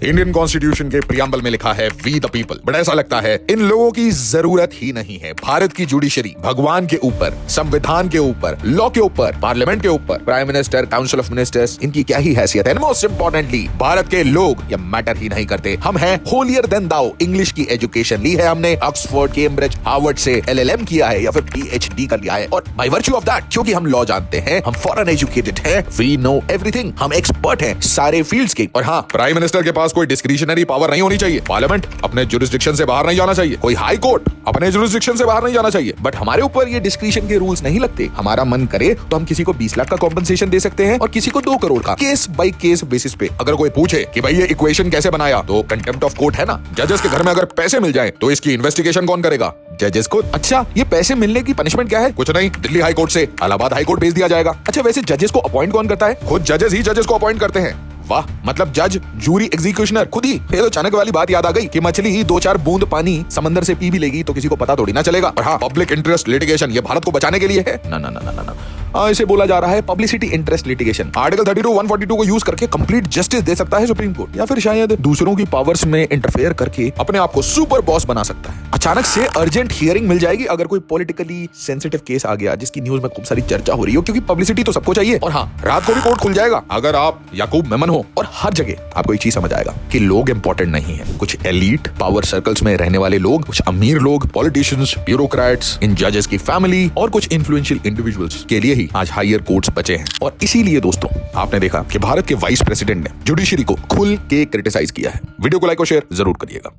Indian constitution के preamble में लिखा है वी द पीपल, बट ऐसा लगता है इन लोगों की जरूरत ही नहीं है। भारत की जुडिशरी भगवान के ऊपर, संविधान के ऊपर, लॉ के ऊपर, पार्लियामेंट के ऊपर, prime minister, council of ministers, इनकी क्या ही हैसियत है। मोस्ट इंपॉर्टेंटली भारत के लोग ये मैटर ही नहीं करते। हम हैं होलियर देन दाओ। इंग्लिश की एजुकेशन ली है हमने, ऑक्सफोर्ड, कैम्ब्रिज, हार्वर्ड से LLM किया है या फिर PhD कर लिया है, और बाय वर्च्यू ऑफ दैट, क्योंकि हम लॉ जानते हैं, हम फॉरेन एजुकेटेड हैं, वी नो एवरीथिंग, हम एक्सपर्ट हैं सारे फील्ड्स के। और हाँ, प्राइम मिनिस्टर के पास कोई डिस्क्रिशनरी पावर नहीं होनी चाहिए। पार्लियामेंट अपने जुरिस्डिक्शन से बाहर नहीं जाना चाहिए। कोई हाई कोर्ट अपने जुरिस्डिक्शन से बाहर नहीं जाना चाहिए। बट हमारे ऊपर ये डिस्क्रिशन के रूल्स नहीं लगते। हमारा मन करे तो हम किसी को 20 लाख का कॉम्पनसेशन दे सकते हैं और किसी को 2 करोड़ का, केस बाय केस बेसिस पे। अगर कोई पूछे कि भाई ये इक्वेशन कैसे बनाया, तो कंटेम्प्ट ऑफ कोर्ट है ना। जजेस के घर में अगर पैसे मिल जाए तो इसकी इन्वेस्टिगेशन कौन करेगा? जजेस को। अच्छा, ये पैसे मिलने की पनिशमेंट क्या है? कुछ नहीं, दिल्ली हाई कोर्ट से इलाहाबाद हाई कोर्ट भेज दिया जाएगा। अच्छा, वैसे जजेस को अपॉइंट कौन करता है? खुद जजेस ही जजेस को अपॉइंट करते हैं। वाह, मतलब जज, जूरी, एग्जीक्यूशनर खुद ही। ये तो चाणक्य वाली बात याद आ गई कि मछली ही 2-4 बूंद पानी समंदर से पी भी लेगी तो किसी को पता थोड़ी ना चलेगा। और हाँ, पब्लिक इंटरेस्ट लिटिगेशन ये भारत को बचाने के लिए है। ना ना ना ना ना, इसे बोला जा रहा है पब्लिसिटी इंटरेस्ट लिटिगेशन। आर्टिकल 32, 142 को यूज करके कंप्लीट जस्टिस दे सकता है सुप्रीम कोर्ट, या फिर शायद दूसरों की पावर्स में इंटरफेयर करके अपने आप को सुपर बॉस बना सकता है। अचानक से अर्जेंट हियरिंग मिल जाएगी अगर कोई पॉलिटिकली सेंसिटिव केस आ गया जिसकी न्यूज में खूब सारी चर्चा हो रही हो, क्योंकि पब्लिसिटी तो सबको चाहिए। और हाँ, रात को भी कोर्ट खुल जाएगा अगर आप याकूब मेमन हो। और हर जगह आपको एक चीज समझ आएगा कि लोग इंपॉर्टेंट नहीं है। कुछ एलीट पावर सर्कल्स में रहने वाले लोग, कुछ अमीर लोग, पॉलिटिशियंस, ब्यूरोक्रेट्स, इन जजेस की फैमिली और कुछ इन्फ्लुएंशियल इंडिविजुअल्स के लिए ही आज हायर कोर्ट्स बचे हैं। और इसीलिए दोस्तों, आपने देखा कि भारत के वाइस प्रेसिडेंट ने जुडिशरी को खुल के क्रिटिसाइज किया है। वीडियो को लाइक और शेयर जरूर करिएगा।